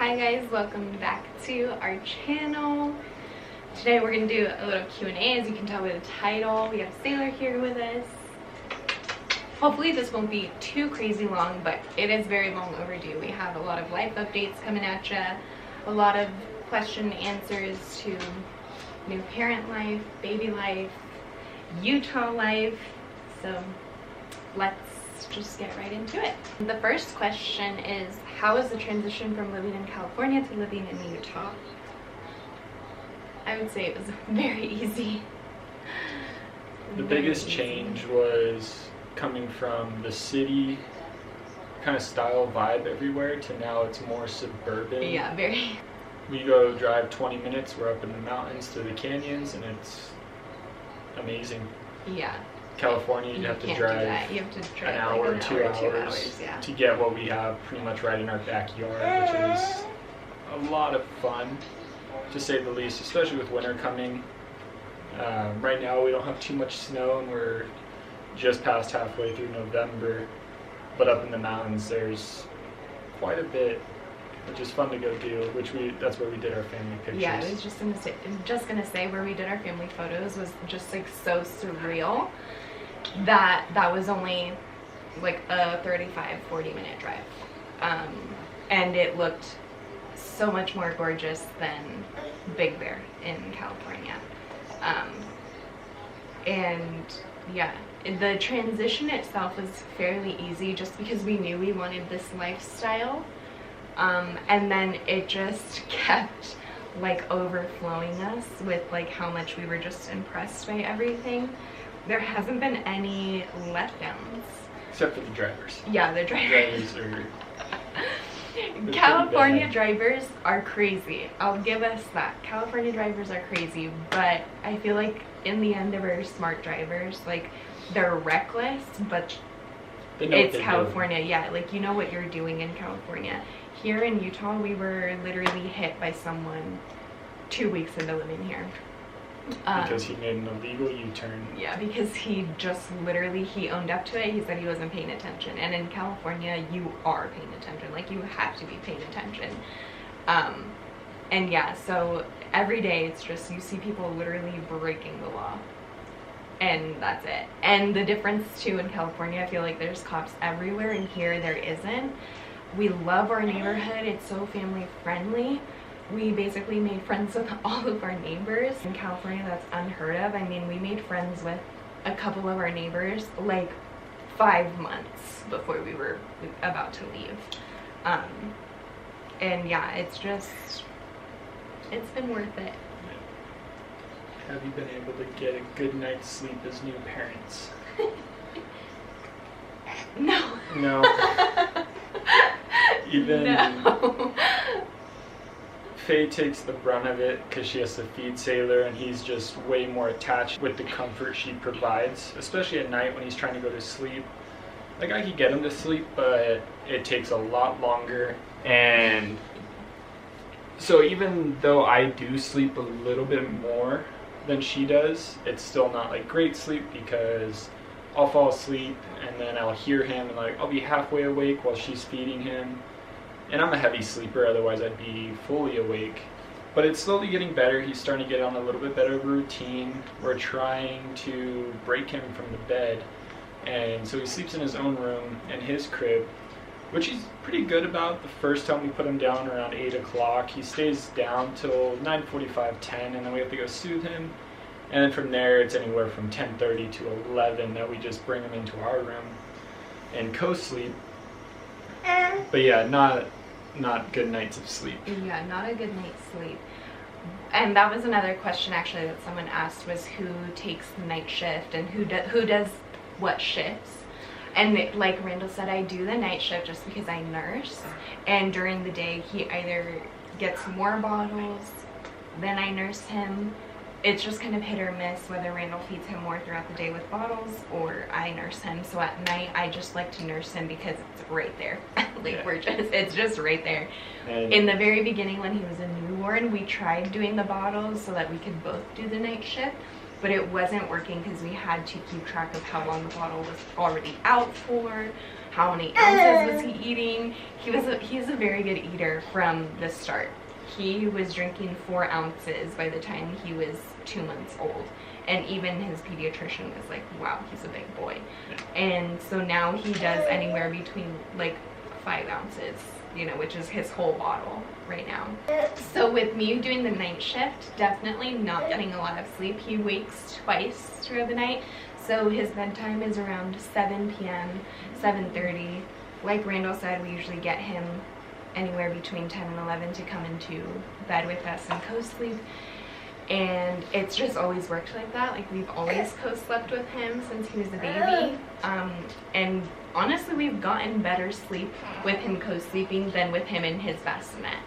Hi guys, welcome back to our channel. Today we're going to do a little Q&A. As you can tell by the title, we have Sailor here with us. Hopefully this won't be too crazy long, but it is very long overdue. We have a lot of life updates coming at you, a lot of question and answers to new parent life, baby life, Utah life, so let's just get right into it. The first question is, how is the transition from living in California to living in Utah? I would say it was very easy. The biggest change was coming from the city kind of style vibe everywhere to now it's more suburban. Yeah, very. We go drive 20 minutes, we're up in the mountains through the canyons, and it's amazing. Yeah. California, you have to drive You have to drive an hour, like 2 hours yeah. to get what we have pretty much right in our backyard, which is a lot of fun, to say the least, especially with winter coming. Right now we don't have too much snow and we're just past halfway through November, but up in the mountains there's quite a bit, which is fun to go do, that's where we did our family pictures. Yeah, I was just gonna say where we did our family photos was just like so surreal that was only like a 35-40 minute drive, and it looked so much more gorgeous than Big Bear in California. And yeah, the transition itself was fairly easy just because we knew we wanted this lifestyle. And then it just kept like overflowing us with like how much we were just impressed by everything. There hasn't been any letdowns. Except for the drivers. Yeah, the drivers are California drivers are crazy. I'll give us that. California drivers are crazy, but I feel like in the end they're very smart drivers. Like, they're reckless, but it's California. Yeah, like, you know what you're doing in California. Here in Utah, we were literally hit by someone 2 weeks into living here. Because he made an illegal U-turn. Yeah, because he owned up to it. He said he wasn't paying attention. And in California, you are paying attention. Like, you have to be paying attention. And yeah, so every day it's just, you see people literally breaking the law. And that's it. And the difference too in California, I feel like there's cops everywhere, and here there isn't. We love our neighborhood. It's so family friendly. We basically made friends with all of our neighbors. In California, that's unheard of. I mean, we made friends with a couple of our neighbors like 5 months before we were about to leave. And yeah, it's been worth it. Have you been able to get a good night's sleep as new parents? No. No. No. Faye takes the brunt of it because she has to feed Sailor, and he's just way more attached with the comfort she provides, especially at night when he's trying to go to sleep. Like, I could get him to sleep, but it takes a lot longer. And so even though I do sleep a little bit more than she does, it's still not like great sleep, because I'll fall asleep and then I'll hear him and like I'll be halfway awake while she's feeding him. And I'm a heavy sleeper, otherwise I'd be fully awake. But it's slowly getting better. He's starting to get on a little bit better of a routine. We're trying to break him from the bed. And so he sleeps in his own room in his crib, which he's pretty good about. The first time we put him down around 8 o'clock, he stays down till 9:45, 10, and then we have to go soothe him. And then from there, it's anywhere from 10:30 to 11 that we just bring him into our room and co-sleep. But yeah, not good nights of sleep. Yeah, not a good night's sleep. And that was another question actually that someone asked, was who takes the night shift and who does what shifts. And like Randall said, I do the night shift just because I nurse, and during the day he either gets more bottles, then I nurse him. It's just kind of hit or miss whether Randall feeds him more throughout the day with bottles or I nurse him. So at night I just like to nurse him because it's right there. Like, yeah. It's just right there. And in the very beginning when he was a newborn, we tried doing the bottles so that we could both do the night shift, but it wasn't working because we had to keep track of how long the bottle was already out for, how many ounces was he eating. He's a very good eater from the start. He was drinking 4 ounces by the time he was 2 months old. And even his pediatrician was like, wow, he's a big boy. And so now he does anywhere between like 5 ounces, you know, which is his whole bottle right now. So with me doing the night shift, definitely not getting a lot of sleep. He wakes twice throughout the night. So his bedtime is around 7 p.m., 7:30. Like Randall said, we usually get him anywhere between 10 and 11 to come into bed with us and co-sleep. And it's just always worked like that. Like, we've always co-slept with him since he was a baby. And honestly, we've gotten better sleep with him co-sleeping than with him in his bassinet.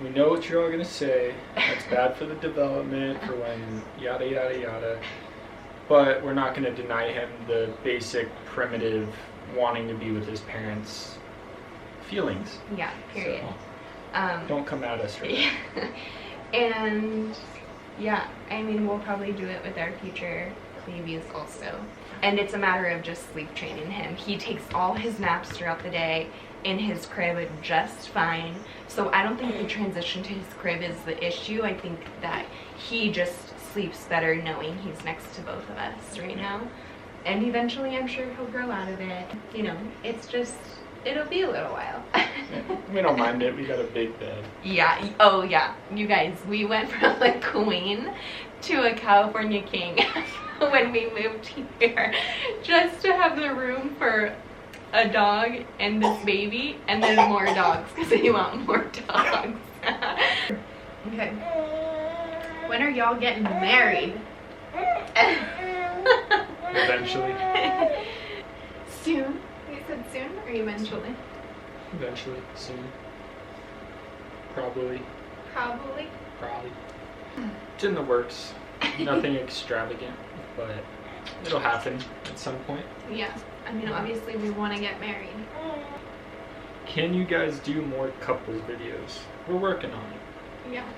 We know what you're all going to say. That's bad for the development, for when yada, yada, yada. But we're not going to deny him the basic, primitive, wanting to be with his parents feelings. Yeah, period. So, don't come at us for that. And yeah, I mean, we'll probably do it with our future babies also. And it's a matter of just sleep training him. He takes all his naps throughout the day in his crib just fine. So I don't think the transition to his crib is the issue. I think that he just sleeps better knowing he's next to both of us right now. And eventually I'm sure he'll grow out of it. You know, it's just, it'll be a little while. We don't mind it. We got a big bed. Yeah. Oh, yeah. You guys, we went from a queen to a California king when we moved here, just to have the room for a dog and this baby, and then more dogs because we want more dogs. Okay. When are y'all getting married? Eventually. Soon. You said soon or eventually? Eventually. Soon. Probably. Probably. Probably. It's in the works. Nothing extravagant, but it'll happen at some point. Yeah. I mean, obviously we want to get married. Can you guys do more couples videos? We're working on it. Yeah.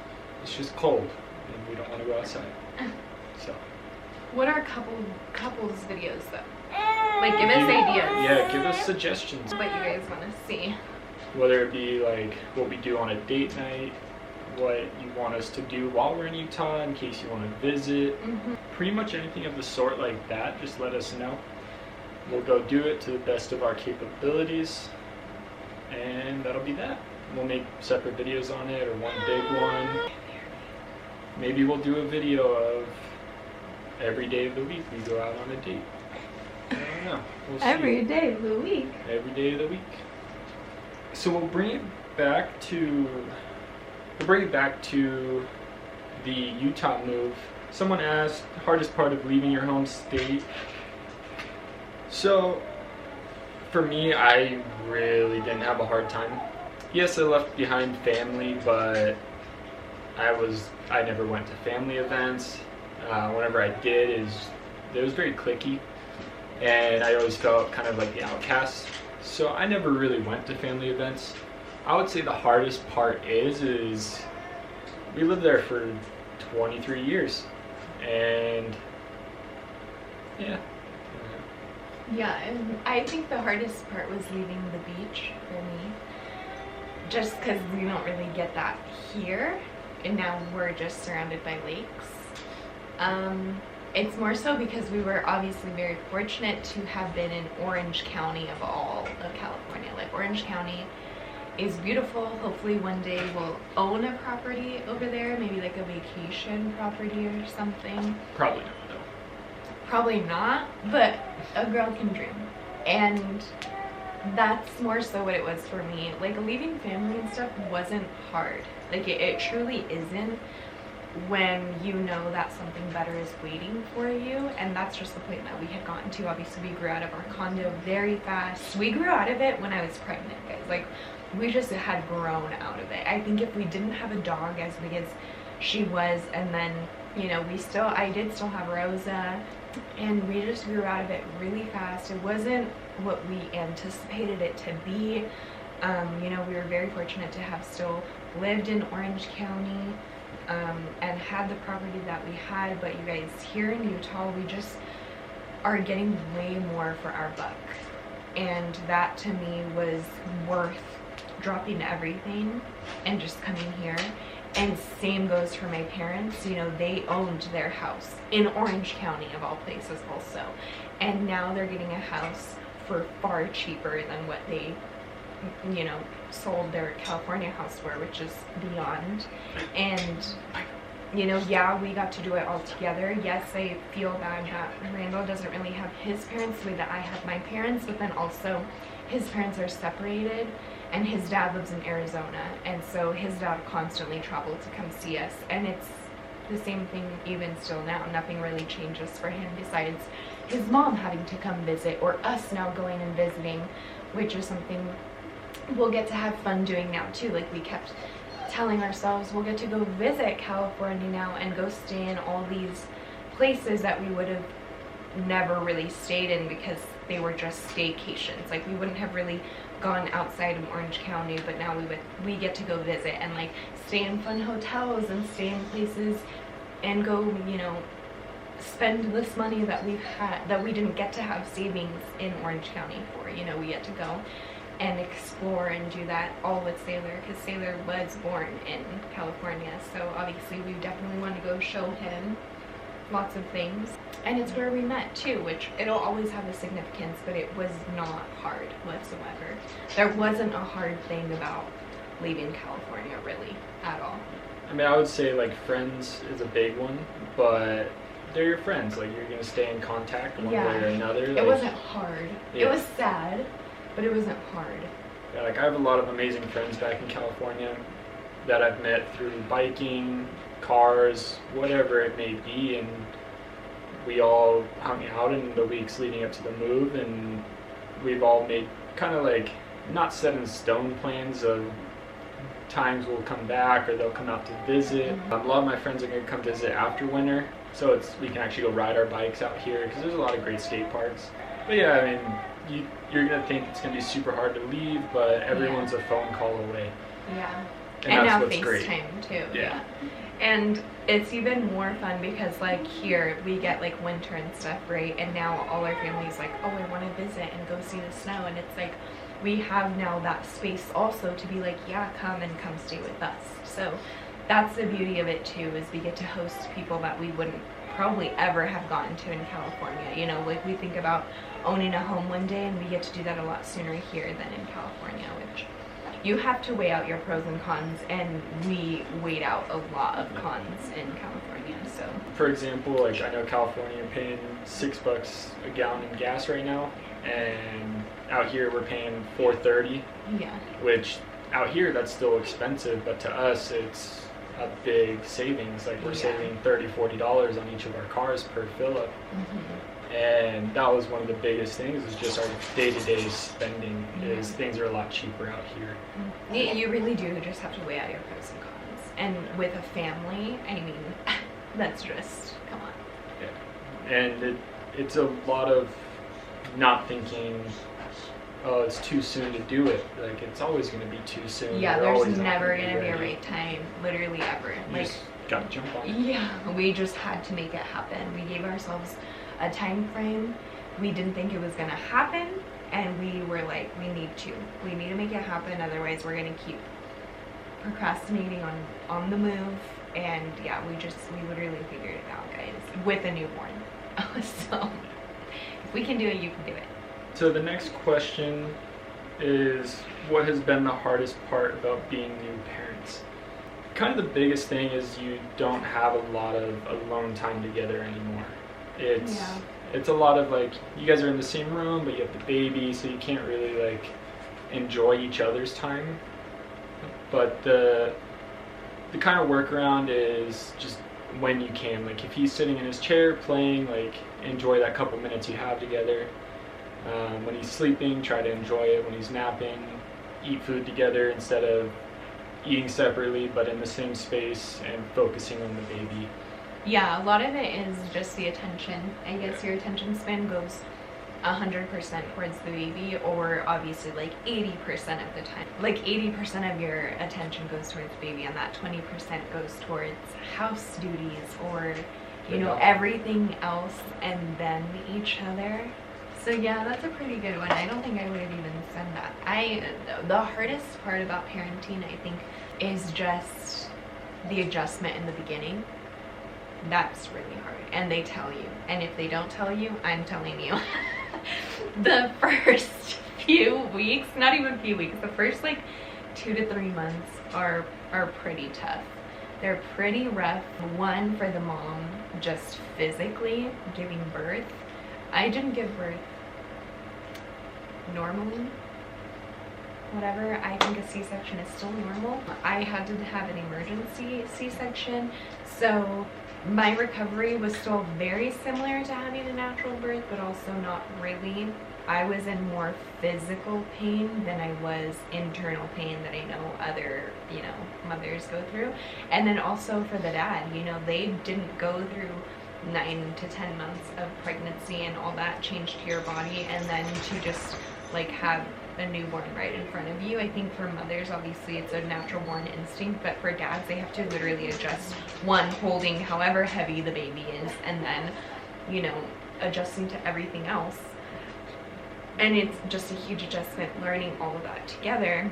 It's just cold, and we don't want to go outside. So. What are couples videos though? Like, give us ideas. Yeah, give us suggestions. What you guys want to see. Whether it be like what we do on a date night, what you want us to do while we're in Utah in case you want to visit. Pretty much anything of the sort like that, just let us know. We'll go do it to the best of our capabilities, and that'll be that. We'll make separate videos on it, or one big one. Maybe we'll do a video of every day of the week we go out on a date. I don't know. We'll see. Every day of the week. Every day of the week. So we'll bring it back to the Utah move. Someone asked, hardest part of leaving your home state. So for me, I really didn't have a hard time. Yes, I left behind family, but I never went to family events. Whenever I did, it was very cliquey, and I always felt kind of like the outcast. So I never really went to family events. I would say the hardest part is we lived there for 23 years, and yeah. Yeah, and I think the hardest part was leaving the beach for me. Just because we don't really get that here, and now we're just surrounded by lakes. It's more so because we were obviously very fortunate to have been in Orange County of all of California. Like, Orange County is beautiful. Hopefully one day we'll own a property over there, maybe like a vacation property or something. Probably not, though. Probably not, but a girl can dream. And that's more so what it was for me. Like, leaving family and stuff wasn't hard. Like, it truly isn't, when you know that something better is waiting for you. And that's just the point that we had gotten to. Obviously, we grew out of our condo very fast. We grew out of it when I was pregnant, guys. Like, we just had grown out of it. I think if we didn't have a dog as big as she was, and then, you know, I did still have Rosa, and we just grew out of it really fast. It wasn't what we anticipated it to be. You know, we were very fortunate to have still lived in Orange County, and had the property that we had. But you guys, here in Utah, we just are getting way more for our buck. And that to me was worth dropping everything and just coming here. And same goes for my parents. You know, they owned their house in Orange County of all places also. And now they're getting a house for far cheaper than what they, you know, sold their California house for, which is beyond. And, you know, yeah, we got to do it all together. Yes, I feel bad that Randall doesn't really have his parents the way that I have my parents, but then also his parents are separated and his dad lives in Arizona. And so his dad constantly traveled to come see us. And it's the same thing even still now. Nothing really changes for him besides his mom having to come visit, or us now going and visiting, which is something we'll get to have fun doing now too. Like, we kept telling ourselves we'll get to go visit California now and go stay in all these places that we would have never really stayed in because they were just staycations. Like, we wouldn't have really gone outside of Orange County, but now we get to go visit and like stay in fun hotels and stay in places and go, you know, spend this money that we didn't get to have savings in Orange County for. You know, we get to go and explore and do that all with Sailor, because Sailor was born in California. So obviously we definitely want to go show him lots of things. And it's where we met too, which it'll always have a significance, but it was not hard whatsoever. There wasn't a hard thing about leaving California really at all. I mean, I would say like friends is a big one, but they're your friends. Like, you're gonna stay in contact one way or another. Like, it wasn't hard. Yeah. It was sad, but it wasn't hard. Yeah, like I have a lot of amazing friends back in California that I've met through biking, cars, whatever it may be, and we all hung out in the weeks leading up to the move, and we've all made kind of like not set in stone plans of times we'll come back or they'll come out to visit. A lot of my friends are going to come visit after winter, so we can actually go ride our bikes out here because there's a lot of great skate parks. But yeah, I mean, you're going to think it's going to be super hard to leave, but everyone's a phone call away. Yeah. And that's now what's great. FaceTime too. Yeah. And it's even more fun because like here we get like winter and stuff, right? And now all our family's like, oh, I want to visit and go see the snow. And it's like, we have now that space also to be like, yeah, come stay with us. So that's the beauty of it too, is we get to host people that we wouldn't probably ever have gotten to in California. You know, like we think about owning a home one day, and we get to do that a lot sooner here than in California, which you have to weigh out your pros and cons, and we weighed out a lot of cons in California. So, for example, like I know California, you're paying $6 a gallon in gas right now, and out here we're paying $4.30. Yeah. Which out here that's still expensive, but to us it's a big savings. Like we're saving $30-40 on each of our cars per fill up. And that was one of the biggest things, is just our day-to-day spending, is things are a lot cheaper out here. You really do just have to weigh out your pros and cons. And with a family, I mean, that's just, come on. Yeah. And it's a lot of not thinking, oh, it's too soon to do it. Like, it's always going to be too soon. Yeah, We're there's never going to be a right time, literally ever. You just gotta jump on it. Yeah, we just had to make it happen. We gave ourselves a time frame. We didn't think it was gonna happen, and we were like, we need to make it happen, otherwise we're gonna keep procrastinating on the move. And yeah, we literally figured it out, guys, with a newborn. So if we can do it, you can do it. So the next question is, what has been the hardest part about being new parents? Kind of the biggest thing is you don't have a lot of alone time together anymore. It's a lot of like, you guys are in the same room, but you have the baby, so you can't really like enjoy each other's time. But the kind of workaround is just when you can, like if he's sitting in his chair playing, like enjoy that couple minutes you have together. When he's sleeping, try to enjoy it. When he's napping, eat food together instead of eating separately but in the same space, and focusing on the baby. Yeah, a lot of it is just the attention. I guess your attention span goes 100% towards the baby, or obviously like 80% of the time. Like 80% of your attention goes towards the baby, and that 20% goes towards house duties or, you know, everything else, and then each other. So yeah, that's a pretty good one. I don't think I would have even said that. The hardest part about parenting, I think, is just the adjustment in the beginning. That's really hard. And they tell you. And if they don't tell you, I'm telling you. The first few weeks, not even a few weeks, the first like 2 to 3 months are pretty tough. They're pretty rough. One, for the mom, just physically giving birth. I didn't give birth normally. Whatever, I think a C-section is still normal. I had to have an emergency C-section, so my recovery was still very similar to having a natural birth, but also not really. I was in more physical pain than I was internal pain that I know other, mothers go through. And then also for the dad, they didn't go through 9 to 10 months of pregnancy and all that change to your body, and then to just like have a newborn right in front of you. I think for mothers, obviously it's a natural born instinct, but for dads, they have to literally adjust, one, holding however heavy the baby is, and then adjusting to everything else. And it's just a huge adjustment learning all of that together.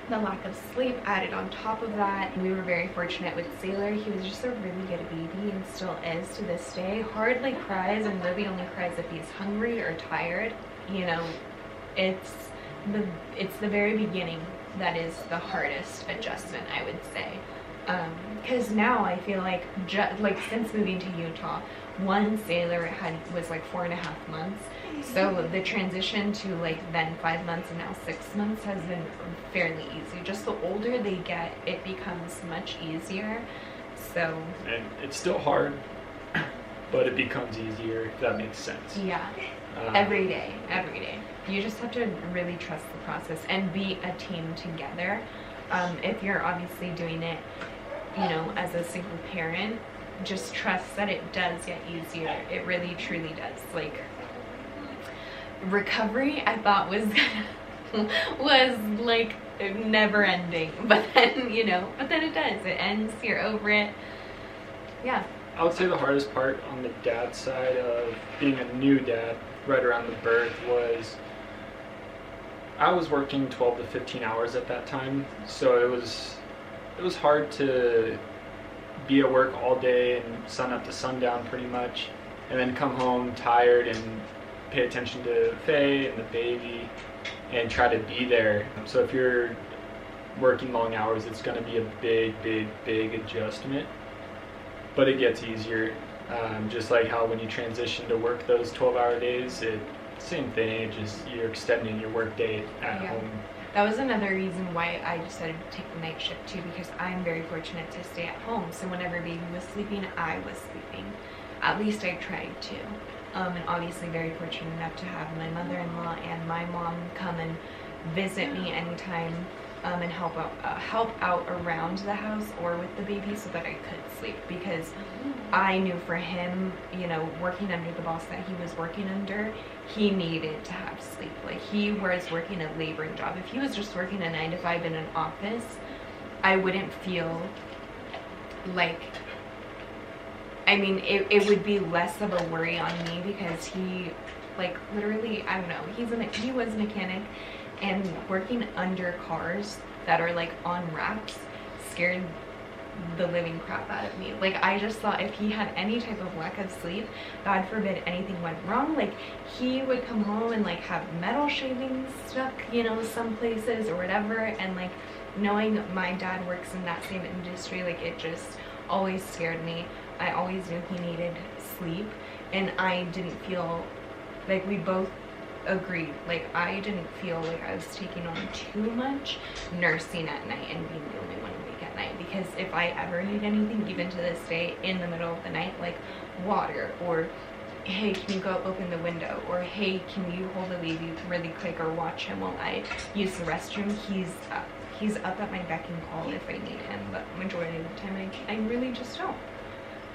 The lack of sleep added on top of that. We were very fortunate with Sailor. He was just a really good baby and still is to this day. Hardly cries, and really only cries if he's hungry or tired. It's the very beginning that is the hardest adjustment, I would say. Because now I feel like since moving to Utah, one, Sailor was like 4.5 months. So the transition to then 5 months and now 6 months has been fairly easy. Just the older they get, it becomes much easier. So. And it's still hard, but it becomes easier, if that makes sense. Yeah. Every day. You just have to really trust the process and be a team together. If you're obviously doing it, as a single parent, just trust that it does get easier. It really, truly does. Recovery, I thought was never ending, but then it does. It ends. You're over it. Yeah. I would say the hardest part on the dad side of being a new dad right around the birth was I was working 12 to 15 hours at that time, so it was hard to be at work all day and sun up to sundown pretty much, and then come home tired and pay attention to Faye and the baby and try to be there. So if you're working long hours, it's going to be a big adjustment, but it gets easier. Just like how when you transition to work those 12-hour days, same thing, just you're extending your work day at home. That was another reason why I decided to take the night shift too, because I'm very fortunate to stay at home. So whenever baby was sleeping, I was sleeping. At least I tried to. And obviously very fortunate enough to have my mother-in-law and my mom come and visit me anytime, and help out around the house or with the baby so that I could sleep, because I knew for him, working under the boss that he was working under, he needed to have sleep. He was working a laboring job. If he was just working a 9 to 5 in an office, I wouldn't feel it would be less of a worry on me, because he literally, I don't know, he was a mechanic, and working under cars that are on wraps scared the living crap out of me. I just thought if he had any type of lack of sleep, God forbid anything went wrong, he would come home and have metal shavings stuck, some places or whatever. And knowing my dad works in that same industry, it just always scared me. I always knew he needed sleep, and I didn't feel we both agreed. I didn't feel like I was taking on too much nursing at night and being the only one awake at night, because if I ever need anything, even to this day, in the middle of the night, water, or hey, can you go open the window, or hey, can you hold the baby really quick, or watch him while I use the restroom, he's up at my beck and call if I need him. But majority of the time I really just don't.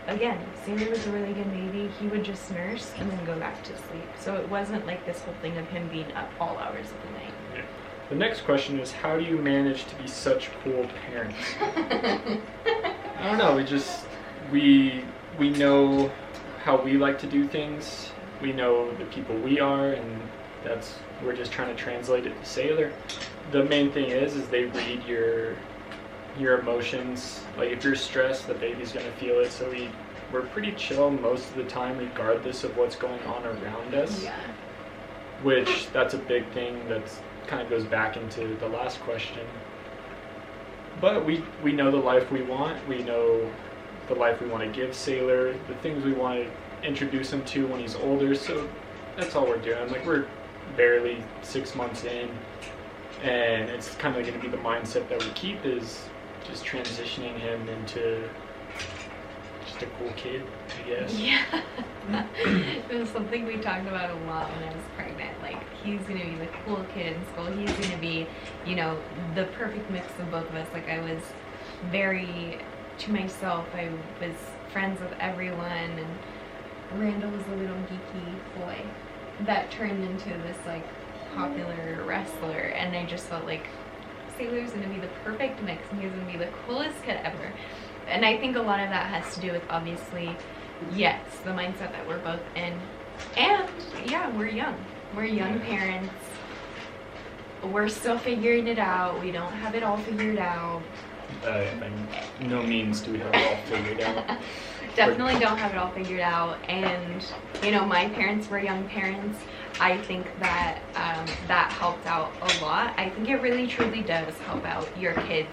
Again, Sailor was a really good baby. He would just nurse and then go back to sleep. So it wasn't this whole thing of him being up all hours of the night. Yeah. The next question is, how do you manage to be such cool parents? I don't know. We know how we like to do things, we know the people we are, and we're just trying to translate it to sailor. The main thing is they read your emotions. Like if you're stressed, the baby's gonna feel it. So we're pretty chill most of the time, regardless of what's going on around us. Yeah. Which that's a big thing. That's kind of goes back into the last question. But we know the life we want. We know the life we want to give Sailor, the things we want to introduce him to when he's older. So that's all we're doing. Like we're barely 6 months in, and it's kind of going to be the mindset that we keep is just transitioning him into just a cool kid, I guess. Yeah. It was something we talked about a lot when I was pregnant. Like, he's going to be the cool kid in school. He's going to be, you know, the perfect mix of both of us. Like, I was very to myself. I was friends with everyone, and Randall was a little geeky boy that turned into this, like, popular wrestler. And I just felt like Sailor's going to be the perfect mix, and he's going to be the coolest kid ever. And I think a lot of that has to do with, obviously, yes, the mindset that we're both in. And, yeah, we're young. We're young parents. We're still figuring it out. We don't have it all figured out. By no means do we have it all figured out. Definitely don't have it all figured out. And, you know, my parents were young parents. I think that that helped out a lot. I think it really, truly does help out your kids.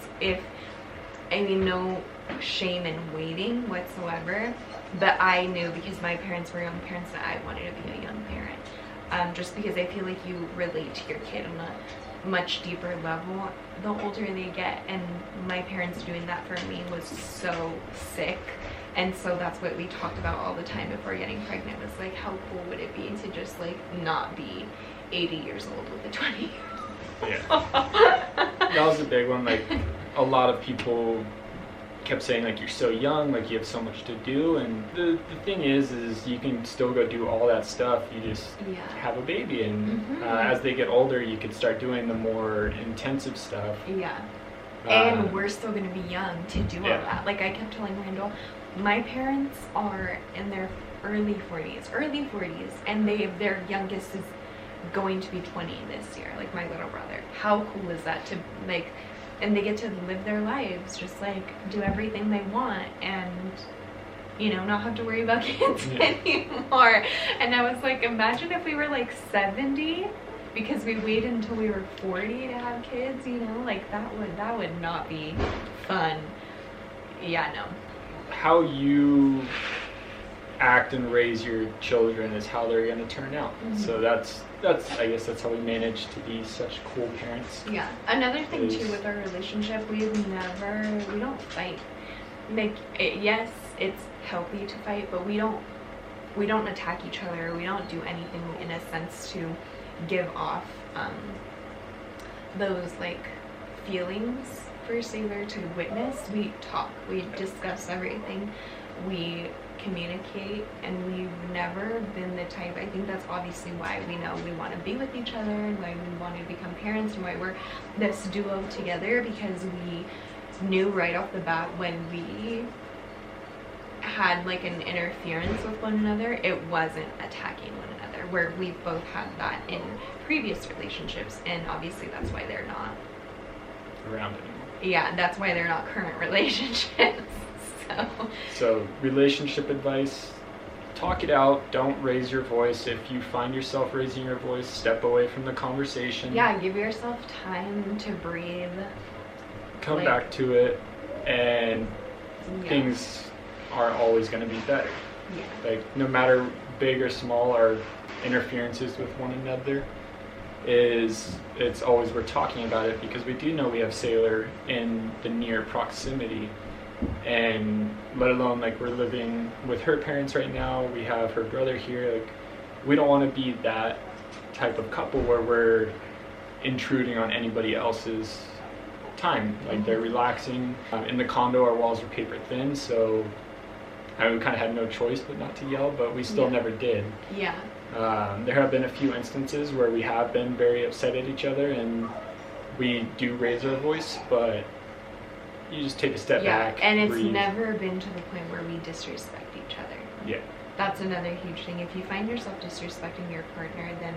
No shame in waiting whatsoever, but I knew because my parents were young parents that I wanted to be a young parent, just because I feel like you relate to your kid on a much deeper level the older they get, and my parents doing that for me was so sick. And so that's what we talked about all the time before getting pregnant, was like, how cool would it be to just like not be 80 years old with a 20. Yeah. That was a big one. Like, a lot of people kept saying, like, you're so young, like, you have so much to do. And the thing is you can still go do all that stuff. You just have a baby. And as they get older, you can start doing the more intensive stuff. Yeah. And we're still going to be young to do all that. Like, I kept telling Randall, my parents are in their early 40s, and their youngest is going to be 20 this year, like my little brother. How cool is that to, like, and they get to live their lives, just like do everything they want, and, you know, not have to worry about kids anymore. And I was like, imagine if we were like 70 because we waited until we were 40 to have kids, you know, like that would not be fun. Yeah, no. How you act and raise your children is how they're going to turn out. So that's I guess that's how we manage to be such cool parents. Yeah. Another thing too with our relationship, we don't fight. Like, yes, it's healthy to fight, but we don't attack each other. We don't do anything in a sense to give off those like feelings for Sailor to witness. We talk, we discuss everything, we communicate, and we've never been the type, I think that's obviously why we know we want to be with each other and why we want to become parents and why we're this duo together, because we knew right off the bat when we had like an interference with one another, it wasn't attacking one another, where we've both had that in previous relationships, and obviously that's why they're not around anymore. Yeah, that's why they're not current relationships. So relationship advice, talk it out, don't raise your voice. If you find yourself raising your voice, step away from the conversation. Yeah, give yourself time to breathe. Come back to it, and things are always going to be better. Yeah. Like, no matter big or small our interferences with one another, it's always we're talking about it, because we do know we have Sailor in the near proximity. And let alone, like, we're living with her parents right now, we have her brother here. Like, we don't want to be that type of couple where we're intruding on anybody else's time. Like, they're relaxing. In the condo, our walls are paper thin, so we kind of had no choice but not to yell, but we still never did. Yeah. There have been a few instances where we have been very upset at each other, and we do raise our voice, but you just take a step back. And it's breathe. never been to the point where we disrespect each other. Yeah. That's another huge thing. If you find yourself disrespecting your partner, then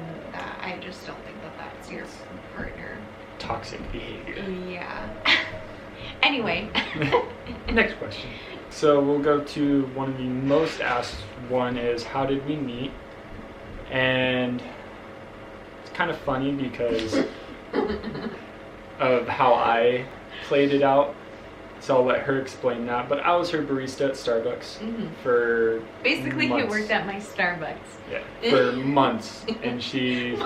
I just don't think that that's your partner. Toxic behavior. Yeah. Anyway. Next question. So we'll go to one of the most asked one is, how did we meet? And it's kind of funny because of how I played it out. So I'll let her explain that. But I was her barista at Starbucks for basically months. He worked at my Starbucks. Yeah, for months. And she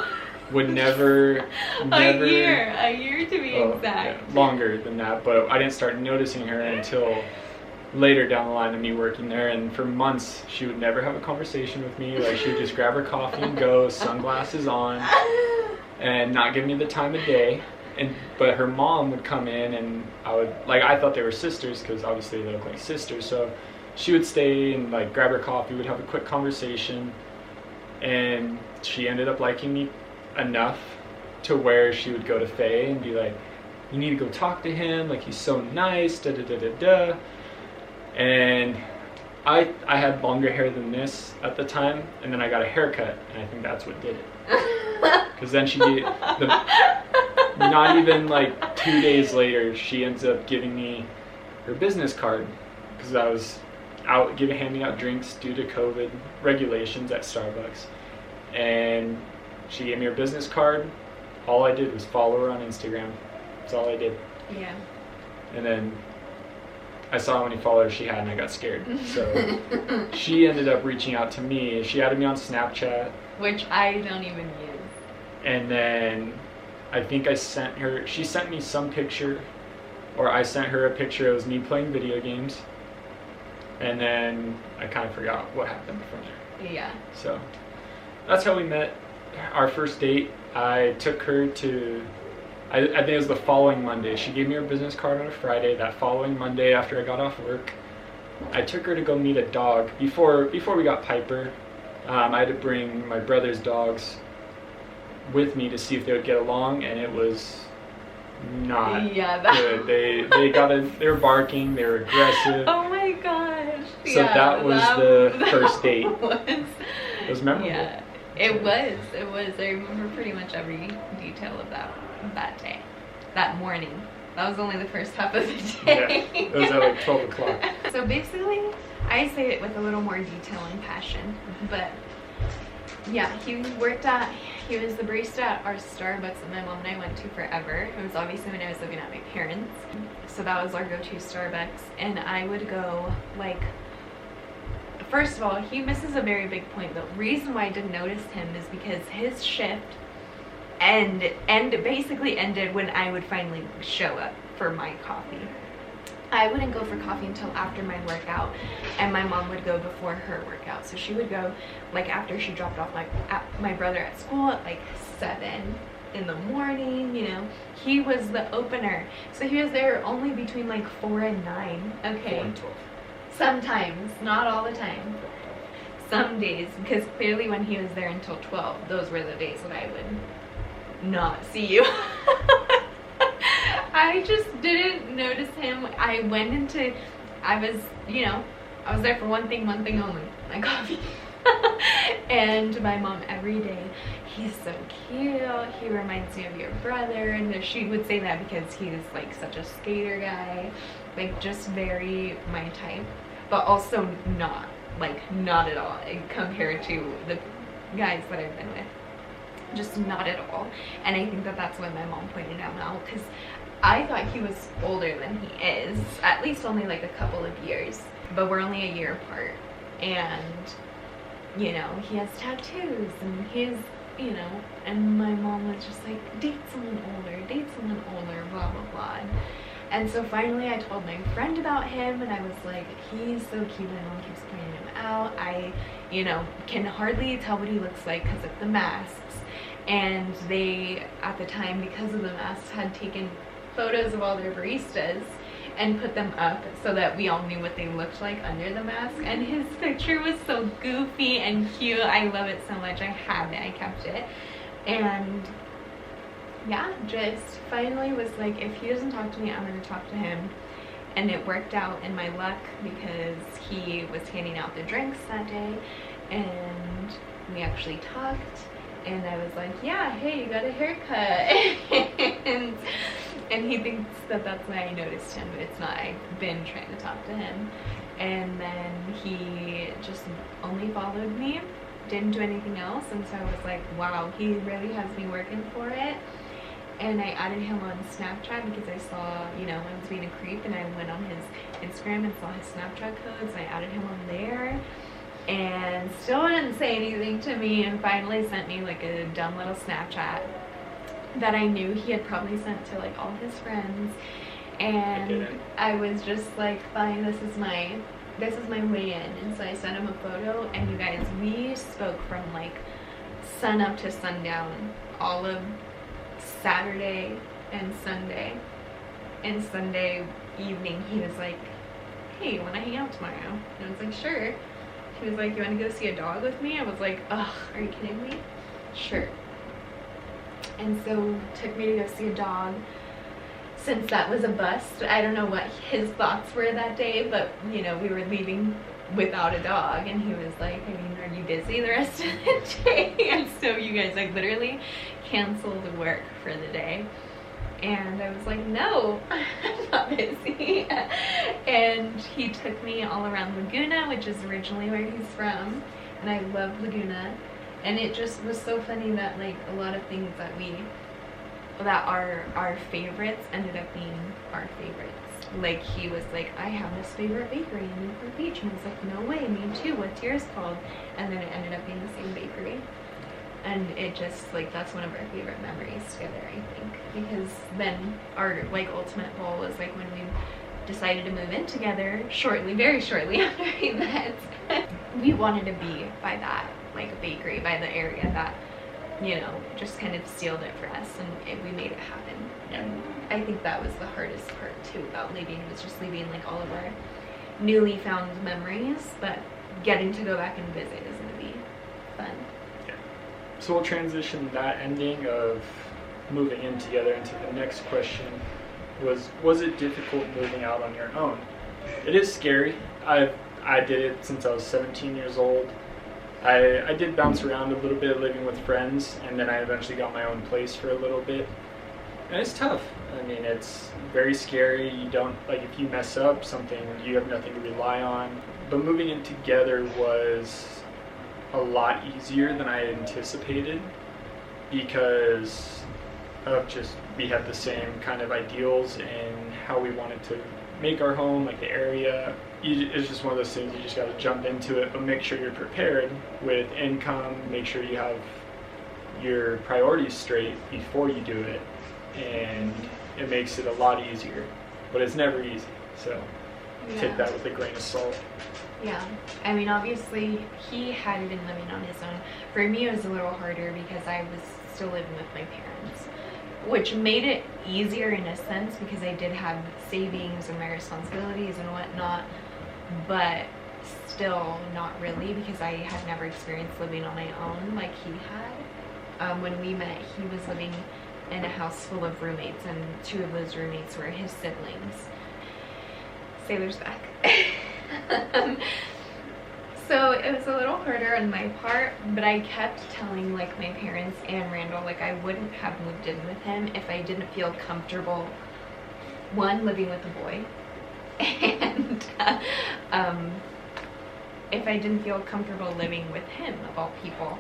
would never a year to be exact. Yeah, longer than that, but I didn't start noticing her until later down the line of me working there. And for months she would never have a conversation with me. Like, she would just grab her coffee and go, sunglasses on, and not give me the time of day. But her mom would come in, and I thought they were sisters because obviously they look like sisters. So she would stay and like grab her coffee, would have a quick conversation, and she ended up liking me enough to where she would go to Faye and be like, you need to go talk to him, like, he's so nice, da da da da da. And I had longer hair than this at the time, and then I got a haircut, and I think that's what did it. Because then she did not even like 2 days later, she ends up giving me her business card, because I was out handing out drinks due to COVID regulations at Starbucks. And she gave me her business card. All I did was follow her on Instagram. That's all I did. Yeah. And then I saw how many followers she had, and I got scared. So she ended up reaching out to me. She added me on Snapchat. Which I don't even use. And then I think she sent me some picture, or I sent her a picture. It was me playing video games. And then I kind of forgot what happened from there. Yeah. So that's how we met. Our first date, I took her to, I think it was the following Monday. She gave me her business card on a Friday. That following Monday, after I got off work, I took her to go meet a dog. Before we got Piper, I had to bring my brother's dogs with me to see if they would get along, and it was not good. They were barking, they were aggressive. Oh my gosh. So that was the first date. It was memorable. Yeah. It was. I remember pretty much every detail of that day, that morning. That was only the first half of the day. Yeah, it was at like 12 o'clock. So basically, I say it with a little more detail and passion, but yeah, he was the barista at our Starbucks that my mom and I went to forever. It was obviously when I was living at my parents'. So that was our go-to Starbucks, and I would go like, first of all, he misses a very big point. The reason why I didn't notice him is because his shift basically ended when I would finally show up for my coffee. I wouldn't go for coffee until after my workout, and my mom would go before her workout. So she would go like after she dropped off my brother at school at like 7 in the morning, you know. He was the opener, so he was there only between like 4 and 9. Okay. 4 and 12. Sometimes, not all the time. Some days, because clearly when he was there until 12, those were the days that I would not see you. I just didn't notice him. I was there for one thing only, my coffee. And my mom every day, he's so cute, he reminds me of your brother, and she would say that because he's like such a skater guy, like just very my type, but also not at all compared to the guys that I've been with. Just not at all. And I think that that's what my mom pointed out now, because I thought he was older than he is, at least only like a couple of years, but we're only a year apart. And you know, he has tattoos, and he's, you know, and my mom was just like, date someone older, blah blah blah. And so finally I told my friend about him, and I was like, he's so cute, my mom keeps pointing him out. I, you know, can hardly tell what he looks like because of the masks. And they, at the time, because of the masks, had taken photos of all their baristas and put them up so that we all knew what they looked like under the mask. And his picture was so goofy and cute. I love it so much. I have it. I kept it. And yeah, just finally was like, if he doesn't talk to me, I'm going to talk to him. And it worked out in my luck because he was handing out the drinks that day, and we actually talked, and I was like, yeah, hey, you got a haircut. and he thinks that that's why I noticed him, but it's not. I've been trying to talk to him. And then he just only followed me, didn't do anything else, and so I was like, wow, he really has me working for it. And I added him on Snapchat because I saw, I was being a creep, and I went on his Instagram and saw his Snapchat codes. I added him on there, and still didn't say anything to me, and finally sent me like a dumb little Snapchat that I knew he had probably sent to like all his friends. And I was just like, fine, this is my way in. And so I sent him a photo, and you guys, we spoke from like sun up to sundown all of Saturday and Sunday. And Sunday evening he was like, hey, you want to hang out tomorrow? And I was like, sure. He was like, you want to go see a dog with me? I was like, ugh, are you kidding me? Sure. And so took me to go see a dog. Since that was a bust, I don't know what his thoughts were that day, but we were leaving without a dog, and he was like, I mean, are you busy the rest of the day? And so you guys, like, literally canceled work for the day. And I was like, no, I'm not busy. And he took me all around Laguna, which is originally where he's from, and I love Laguna. And it just was so funny that like a lot of things that are our favorites ended up being our favorites. Like he was like, I have this favorite bakery in Newport Beach, and I was like, no way, me too, what's yours called? And then it ended up being the same bakery. And it just like, that's one of our favorite memories together, I think, because then our like ultimate goal was like when we decided to move in together, very shortly after we met, we wanted to be by that like a bakery, by the area that just kind of sealed it for us, and we made it happen. And I think that was the hardest part too about leaving, was just leaving like all of our newly found memories, but getting to go back and visit is going to be fun. Yeah. So we'll transition that ending of moving in together into the next question. Was it difficult moving out on your own? It is scary. I did it since I was 17 years old. I did bounce around a little bit living with friends, and then I eventually got my own place for a little bit. And it's tough. I mean, it's very scary. You don't, like, if you mess up something, you have nothing to rely on. But moving in together was a lot easier than I had anticipated, because of just, we had the same kind of ideals and how we wanted to make our home, like the area. It's just one of those things, you just got to jump into it, but make sure you're prepared with income, make sure you have your priorities straight before you do it, and it makes it a lot easier, but it's never easy, so take that with a grain of salt. Yeah, I mean, obviously he had been living on his own. For me, it was a little harder because I was still living with my parents, which made it easier in a sense because I did have savings and my responsibilities and whatnot, but still not really, because I had never experienced living on my own like he had. When we met, he was living in a house full of roommates, and two of those roommates were his siblings. Sailor's back. So it was a little harder on my part, but I kept telling like my parents and Randall like I wouldn't have moved in with him if I didn't feel comfortable, one, living with a boy, and if I didn't feel comfortable living with him, of all people.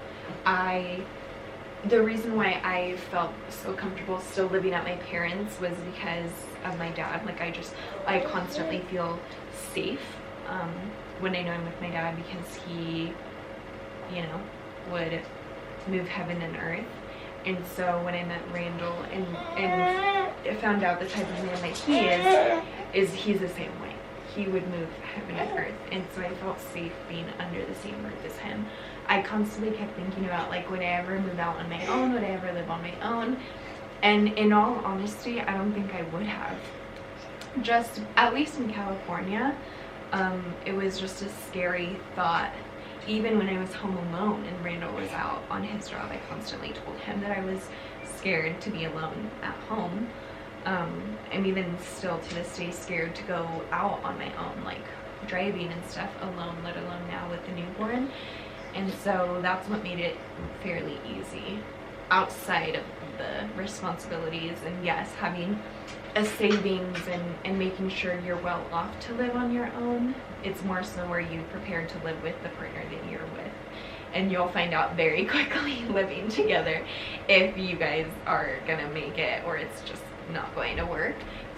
The reason why I felt so comfortable still living at my parents' was because of my dad. Like I constantly feel safe when I know I'm with my dad, because he, would move heaven and earth. And so when I met Randall and found out the type of man that he is he's the same way. He would move heaven and earth, and so I felt safe being under the same roof as him. I constantly kept thinking about like, would I ever move out on my own? Would I ever live on my own? And in all honesty, I don't think I would have. Just at least in California, it was just a scary thought. Even when I was home alone and Randall was out on his job, I constantly told him that I was scared to be alone at home. I'm even still to this day scared to go out on my own, like driving and stuff alone, let alone now with the newborn. And so that's what made it fairly easy outside of the responsibilities. And yes, having a savings and making sure you're well off to live on your own. It's more so where you prepared to live with the partner that you're with. And you'll find out very quickly living together if you guys are gonna make it or it's just not going to work.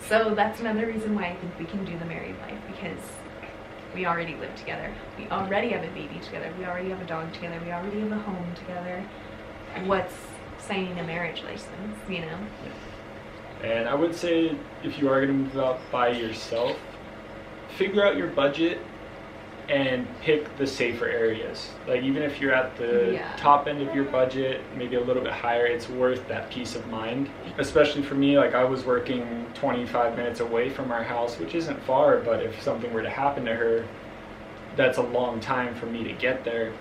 So that's another reason why I think we can do the married life, because we already live together. We already have a baby together. We already have a dog together. We already have a home together. What's signing a marriage license, you know? And I would say if you are going to move out by yourself, figure out your budget and pick the safer areas. Like even if you're at the top end of your budget, maybe a little bit higher, it's worth that peace of mind. Especially for me, like I was working 25 minutes away from our house, which isn't far, but if something were to happen to her, that's a long time for me to get there.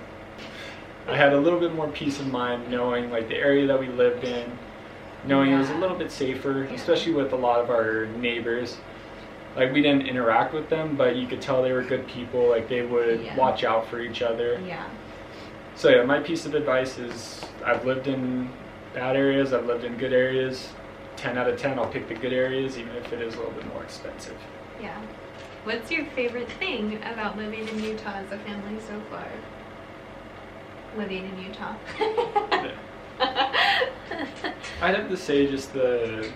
I had a little bit more peace of mind knowing like the area that we lived in, knowing it was a little bit safer, especially with a lot of our neighbors. Like we didn't interact with them, but you could tell they were good people. Like they would watch out for each other. Yeah. So yeah, my piece of advice is I've lived in bad areas, I've lived in good areas. 10 out of 10, I'll pick the good areas, even if it is a little bit more expensive. Yeah. What's your favorite thing about living in Utah as a family so far? Living in Utah. I'd have to say just the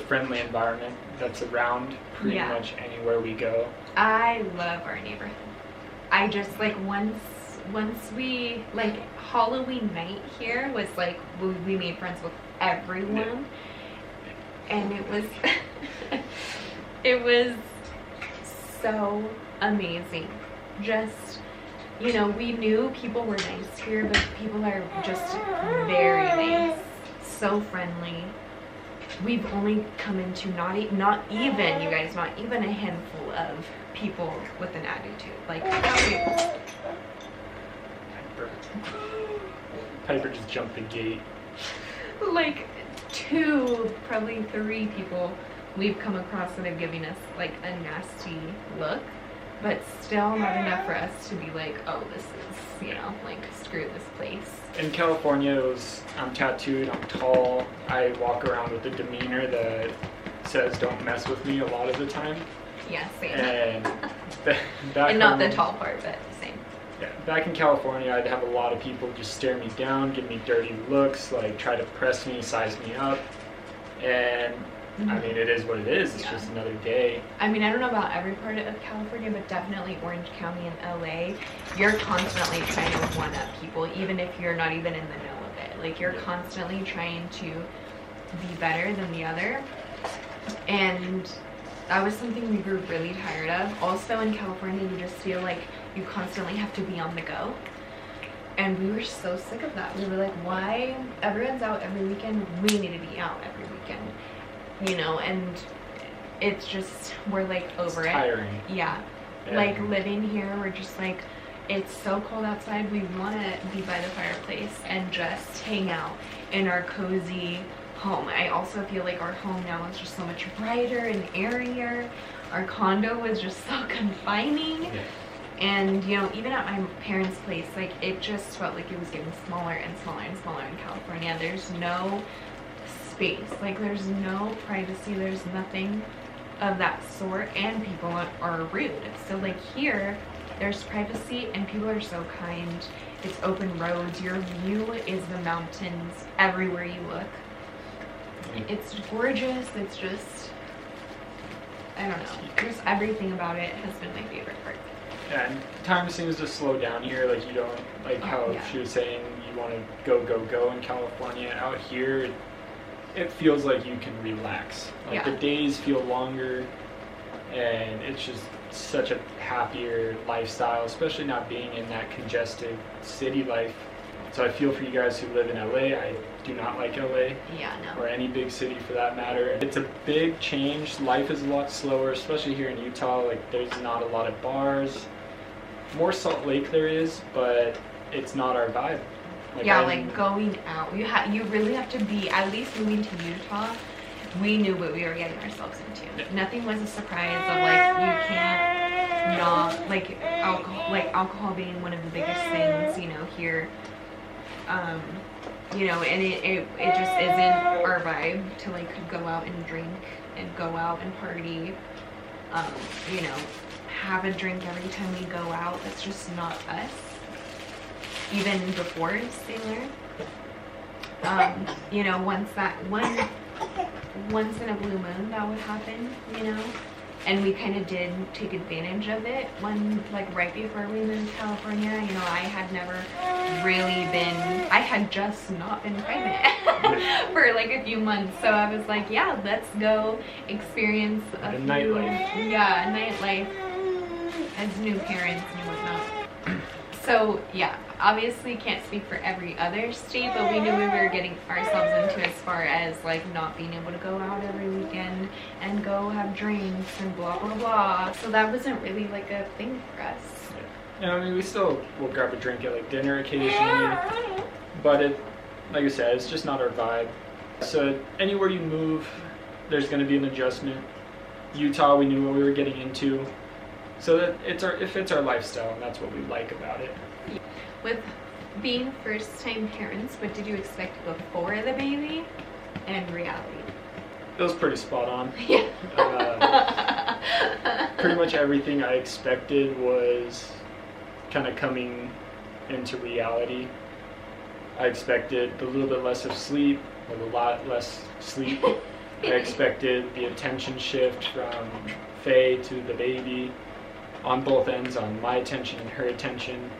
friendly environment that's around pretty much anywhere we go. I love our neighborhood. I just like once we like Halloween night here was like we made friends with everyone, and it was so amazing. Just, you know, we knew people were nice here, but people are just very nice, so friendly. We've only come into not even a handful of people with an attitude. Like Piper just jumped the gate. Like 2, probably 3 people we've come across that have given us like a nasty look, but still not enough for us to be like, oh, this is, you know, like screw this place. In California, I'm tattooed, I'm tall, I walk around with a demeanor that says don't mess with me a lot of the time. Yeah, same. And and not the tall part, but same. Yeah, back in California, I'd have a lot of people just stare me down, give me dirty looks, like try to press me, size me up. And I mean, it is what it is. It's just another day. I mean, I don't know about every part of California, but definitely Orange County and LA, you're constantly trying to one-up people, even if you're not even in the know of it. Like, you're constantly trying to be better than the other. And that was something we grew really tired of. Also, in California, you just feel like you constantly have to be on the go. And we were so sick of that. We were like, why? Everyone's out every weekend. We need to be out every weekend. You know, and it's just, we're like over it. It's tiring. Yeah. Like living here, we're just like, it's so cold outside. We want to be by the fireplace and just hang out in our cozy home. I also feel like our home now is just so much brighter and airier. Our condo was just so confining. Yeah. And, you know, even at my parents' place, like, it just felt like it was getting smaller and smaller and smaller in California. There's no space. Like, there's no privacy. There's nothing of that sort. And people are rude. So, like, here, there's privacy and people are so kind. It's open roads. Your view is the mountains everywhere you look. It's gorgeous. It's just, I don't know. Just everything about it has been my favorite part. Yeah, and time seems to slow down here. Like, you don't, like how she was saying, you want to go in California. Out here, it feels like you can relax. Like, the days feel longer, and it's just such a happier lifestyle, especially not being in that congested city life. So I feel for you guys who live in LA. I do not like LA. Yeah, no. Or any big city for that matter. It's a big change. Life is a lot slower, especially here in Utah. Like, there's not a lot of bars. More Salt Lake there is, but it's not our vibe. Like, like going out. You really have to be, at least moving to Utah, we knew what we were getting ourselves into. Nothing was a surprise of like, you can't not, like alcohol being one of the biggest things, you know, here. You know, and it just isn't our vibe to like go out and drink and go out and party. You know, have a drink every time we go out. That's just not us. Even before Sailor. You know, once in a blue moon that would happen, you know, and we kind of did take advantage of it when, like, right before we moved to California. You know, I had just not been pregnant for like a few months, so I was like, yeah, let's go experience a nightlife. Yeah, nightlife as new parents and whatnot. So yeah, obviously can't speak for every other state, but we knew we were getting ourselves into as far as like not being able to go out every weekend and go have drinks and blah blah blah. So that wasn't really like a thing for us. Yeah, I mean, we still will grab a drink at like dinner occasionally, but it, like I said, it's just not our vibe. So anywhere you move, there's going to be an adjustment. Utah, we knew what we were getting into. So that it fits our lifestyle, and that's what we like about it. With being first-time parents, what did you expect before the baby and reality? It was pretty spot on. Yeah. Pretty much everything I expected was kind of coming into reality. I expected a little bit less of sleep, a lot less sleep. I expected the attention shift from Faye to the baby, on both ends, on my attention and her attention,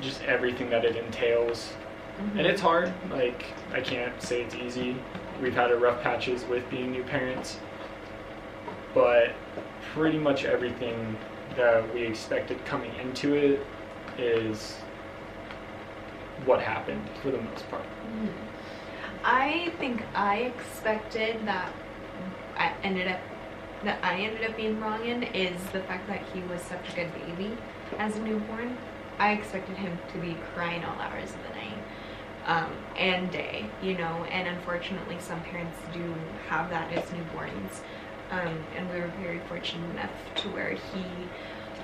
just everything that it entails. Mm-hmm. And it's hard, like, I can't say it's easy. We've had our rough patches with being new parents, but pretty much everything that we expected coming into it is what happened for the most part. Mm-hmm. I think I expected that I ended up being wrong in is the fact that he was such a good baby as a newborn. I expected him to be crying all hours of the night and day, you know, and unfortunately some parents do have that as newborns, and we were very fortunate enough to where he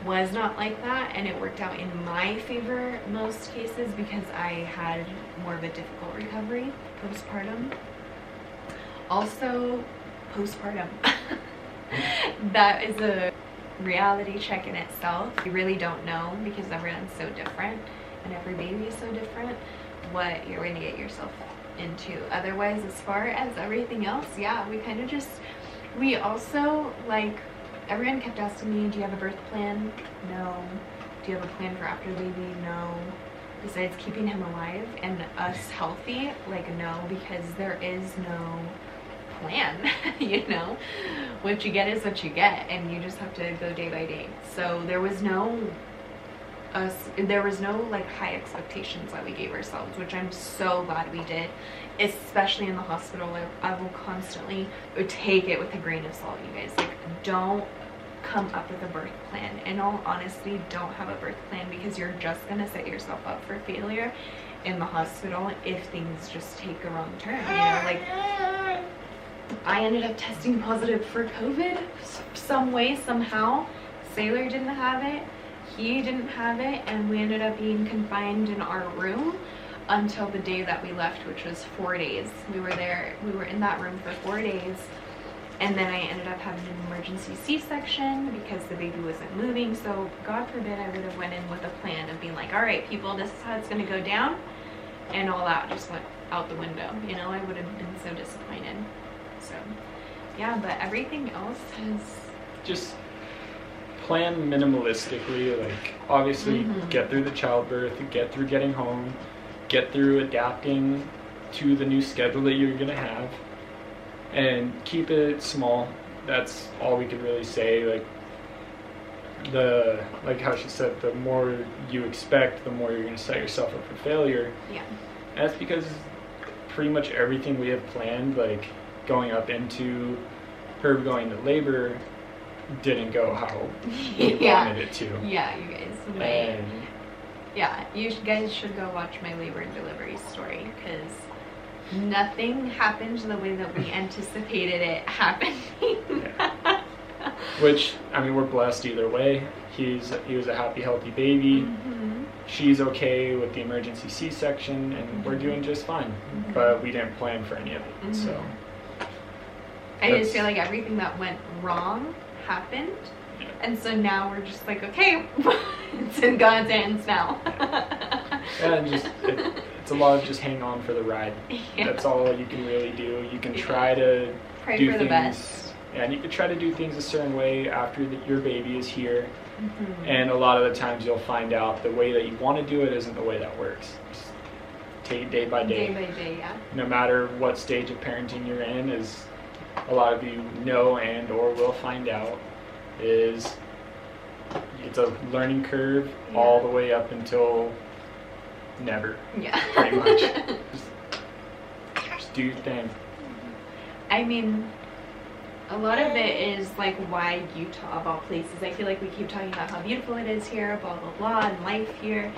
was not like that, and it worked out in my favor most cases because I had more of a difficult recovery postpartum. Also, postpartum. That is a reality check in itself. You really don't know because everyone's so different and every baby is so different what you're going to get yourself into. Otherwise, as far as everything else, yeah, we also, like, everyone kept asking me, do you have a birth plan? No. Do you have a plan for after the baby? No. Besides keeping him alive and us healthy, like, no, because there is no plan. You know, what you get is what you get, and you just have to go day by day. So there was no like high expectations that we gave ourselves, which I'm so glad we did, especially in the hospital. I will constantly take it with a grain of salt, you guys. Like, don't come up with a birth plan. In all honesty, don't have a birth plan, because you're just gonna set yourself up for failure in the hospital if things just take a wrong turn, you know. Like, I ended up testing positive for COVID some way, somehow. Sailor didn't have it, he didn't have it, and we ended up being confined in our room until the day that we left, which was 4 days. We were in that room for 4 days, and then I ended up having an emergency C-section because the baby wasn't moving. So God forbid I would have went in with a plan of being like, all right, people, this is how it's going to go down, and all that just went out the window. You know, I would have been so disappointed. So yeah, but everything else has just plan minimalistically. Like, obviously, get through the childbirth, get through getting home, get through adapting to the new schedule that you're gonna have, and keep it small. That's all we could really say. Like how she said, the more you expect, the more you're gonna set yourself up for failure. Yeah. And that's because pretty much everything we have planned, like going up into her going to labor, didn't go how we wanted it to. Yeah, you guys. Yeah, you guys should go watch my labor and delivery story, because nothing happened the way that we anticipated it happening. Yeah. Which, I mean, we're blessed either way. He was a happy, healthy baby. Mm-hmm. She's okay with the emergency C-section, and we're doing just fine. Mm-hmm. But we didn't plan for any of it, Mm-hmm. so. I just feel like everything that went wrong happened. Yeah. And so now we're just like, okay, it's in God's hands now. And just it's a lot of just hang on for the ride. Yeah. That's all you can really do. You can try to Pray do for things. the best. Yeah, and you can try to do things a certain way after your baby is here. Mm-hmm. And a lot of the times you'll find out the way that you want to do it isn't the way that works. Just take it day by day. Day by day, yeah. No matter what stage of parenting you're in, is a lot of you know and or will find out, is it's a learning curve all the way up until never. Yeah. Pretty much. Just do your thing. I mean, a lot of it is like why Utah of all places. I feel like we keep talking about how beautiful it is here, blah blah blah, and life here.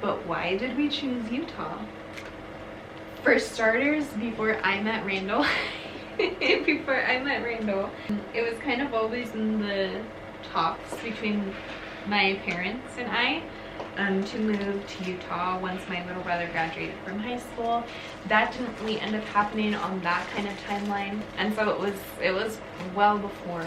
But why did we choose Utah? For starters, before I met Randall, it was kind of always in the talks between my parents and I to move to Utah once my little brother graduated from high school. That didn't really end up happening on that kind of timeline, and so it was well before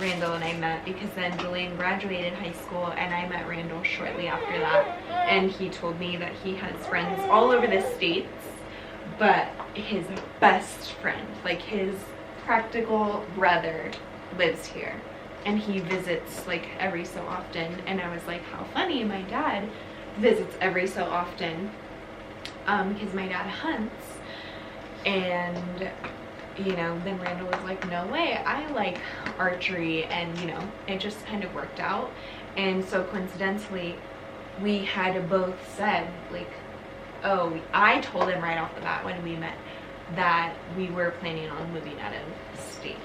Randall and I met, because then Julian graduated high school and I met Randall shortly after that, and he told me that he has friends all over the states, but his best friend, like his practical brother, lives here. And he visits like every so often. And I was like, how funny, my dad visits every so often, because my dad hunts. And you know, then Randall was like, no way, I like archery. And you know, it just kind of worked out. And so coincidentally, we had both said, like, oh, I told him right off the bat when we met that we were planning on moving out of state.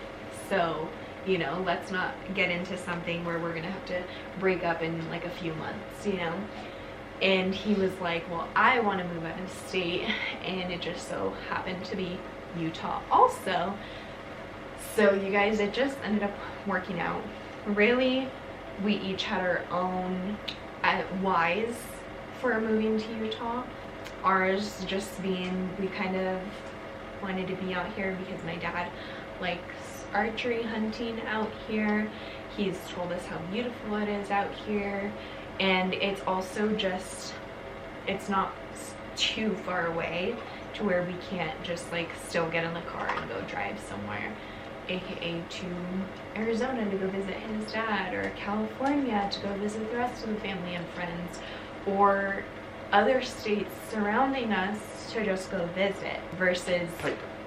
So, you know, let's not get into something where we're gonna have to break up in like a few months, you know. And he was like, well, I want to move out of state, and it just so happened to be Utah also. So you guys, it just ended up working out. Really, we each had our own whys for moving to Utah. Ours just being, we kind of wanted to be out here because my dad likes archery hunting out here. He's told us how beautiful it is out here, and it's also just, it's not too far away to where we can't just like still get in the car and go drive somewhere, aka to Arizona to go visit his dad, or California to go visit the rest of the family and friends, or other states surrounding us to just go visit, versus,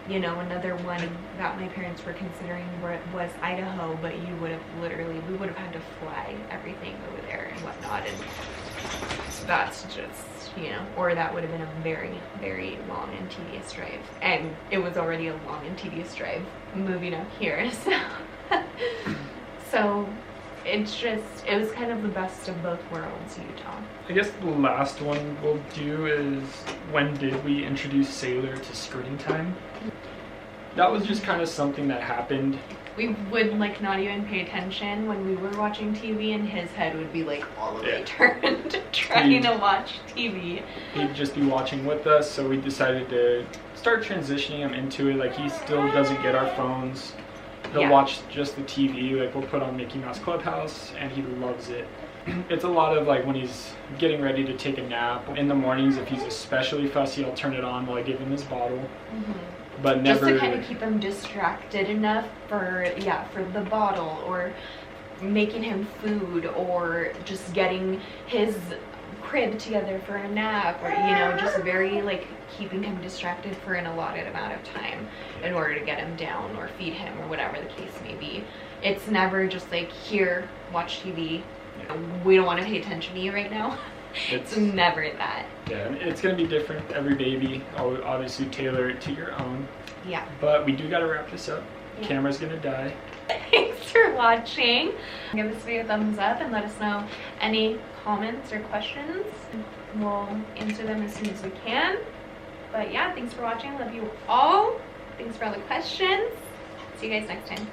you know, another one that my parents were considering was Idaho, but you would have literally, we would have had to fly everything over there and whatnot, and that's just, you know, or that would have been a very, very long and tedious drive, and it was already a long and tedious drive moving up here, so it's just, it was kind of the best of both worlds, Utah. I guess the last one we'll do is, when did we introduce Sailor to screen time? That was just kind of something that happened. We would like not even pay attention when we were watching TV, and his head would be like all the way turned trying to watch TV. He'd just be watching with us, so we decided to start transitioning him into it. Like, he still doesn't get our phones. He'll watch just the TV. Like, we'll put on Mickey Mouse Clubhouse, and he loves it. It's a lot of like when he's getting ready to take a nap in the mornings. If he's especially fussy, I'll turn it on while I give him his bottle. But never, just to kind of keep him distracted enough for the bottle, or making him food, or just getting his crib together for a nap, or you know, just very like keeping him distracted for an allotted amount of time in order to get him down or feed him or whatever the case may be. It's never just like, here, watch TV. We don't want to pay attention to you right now. It's never that. Yeah, it's going to be different. Every baby, obviously tailor it to your own. Yeah. But we do got to wrap this up. Yeah. Camera's going to die. Thanks for watching. Give this video a thumbs up and let us know any comments or questions. We'll answer them as soon as we can. But yeah, thanks for watching. Love you all. Thanks for all the questions. See you guys next time.